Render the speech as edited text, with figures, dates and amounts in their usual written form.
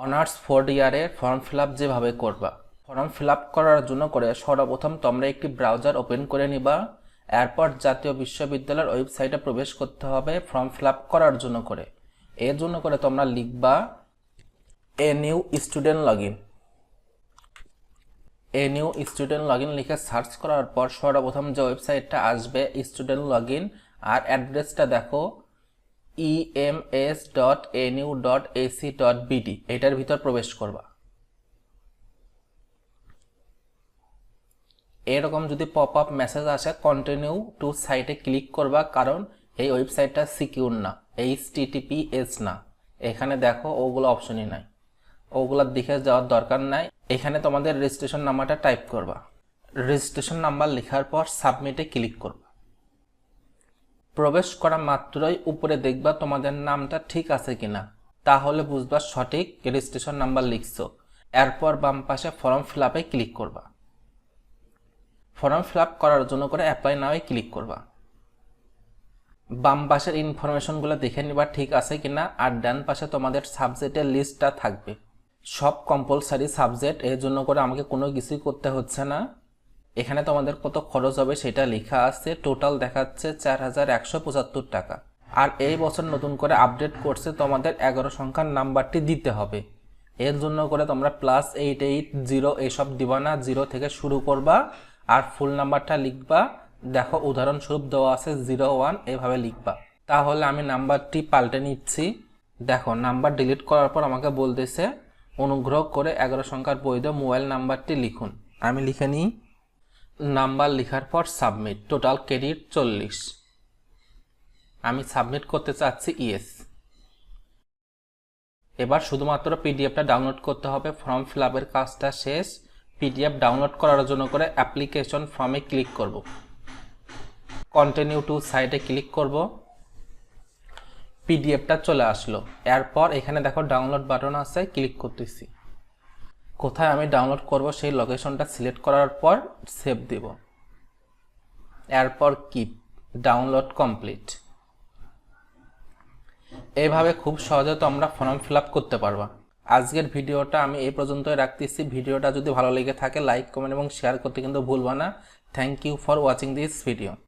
Honours 4 ইয়ারের form fill up যেভাবে করবা, ফর্ম ফিল আপ করার জন্য সর্বপ্রথম তোমরা একটি ব্রাউজার ওপেন করে নিবা। এরপর জাতীয় বিশ্ববিদ্যালয়ের ওয়েবসাইটে প্রবেশ করতে হবে ফর্ম ফিল আপ করার জন্য এর জন্য তোমরা লিখবা new student login. New student login লিখে সার্চ করার পর সর্বপ্রথম যে ওয়েবসাইটটা আসবে স্টুডেন্ট লগইন, আর অ্যাড্রেসটা দেখো ems.nu.ac.bd, এটার ভিতর প্রবেশ করবা। এরকম যদি পপ আপ মেসেজ আসে কন্টিনিউ টু সাইটে ক্লিক করবা, কারণ এই ওয়েবসাইটটা সিকিউর না, HTTPS না। এখানে দেখো ওগুলো অপশনই নাই, ওগুলোর দিকে যাওয়ার দরকার নাই। এখানে তোমাদের রেজিস্ট্রেশন নাম্বারটা টাইপ করবা। রেজিস্ট্রেশন নাম্বার লেখার পর সাবমিটে ক্লিক করবা। প্রবেশ করা মাত্রই উপরে দেখবা তোমাদের নামটা ঠিক আছে কিনা, তাহলে বুঝবা সঠিক রেজিস্ট্রেশন নাম্বার লিখছো। এরপর বাম পাশে ফর্ম ফিল আপে ক্লিক করবা। ফর্ম ফিল আপ করার জন্য অ্যাপ্লাই নাও ক্লিক করবা। বাম পাশের ইনফরমেশনগুলো দেখে নিবা ঠিক আছে কিনা, আর ডান পাশে তোমাদের সাবজেক্টের লিস্টটা থাকবে, সব কম্পালসারি সাবজেক্ট। এর জন্য আমাকে কোনো কিছুই করতে হচ্ছে না। এখানে তোমাদের কত খরচ হবে সেটা লেখা আছে, টোটাল দেখাচ্ছে 4175 টাকা। আর এই বছর নতুন করে আপডেট করছে, তোমাদের 11 সংখ্যার নাম্বারটি দিতে হবে। এর জন্য তোমরা +880 এইসব দিবা না, 0 থেকে শুরু করবা আর ফুল নাম্বারটা লিখবা। দেখো উদাহরণস্বরূপ দেওয়া আছে 01, এভাবে লিখবা। তাহলে আমি নাম্বারটি পাল্টে নিচ্ছি। দেখো নাম্বার ডিলিট করার পর আমাকে বলতেছে অনুগ্রহ করে 11 সংখ্যার বৈধ মোবাইল নাম্বারটি লিখুন। আমি লিখে নিই। নাম্বার লেখার পর সাবমিট। Total credit 40। আমি সাবমিট করতে চাচ্ছি ইয়েস। এবার শুধুমাত্র পিডিএফটা ডাউনলোড করতে হবে, ফর্ম ফিল আপের কাজটা শেষ। পিডিএফ ডাউনলোড করার জন্য অ্যাপ্লিকেশন ফর্মে ক্লিক করব। কন্টিনিউ টু সাইটে ক্লিক করব। পিডিএফটা চলে আসলো। এরপর এখানে দেখো ডাউনলোড বাটন আছে, ক্লিক করতেছি। কোথায় আমি ডাউনলোড করব সেই লোকেশনটা সিলেক্ট করার পর সেভ দেব। এরপর কিপ ডাউনলোড কমপ্লিট। এইভাবে খুব সহজে তোমরা ফর্ম ফিল আপ করতে পারবা। আজকের ভিডিওটা আমি এই পর্যন্তই রাখতেছি। ভিডিওটা যদি ভালো লেগে থাকে লাইক, কমেন্ট এবং শেয়ার করতে কিন্তু ভুলবা না। Thank you for watching this video.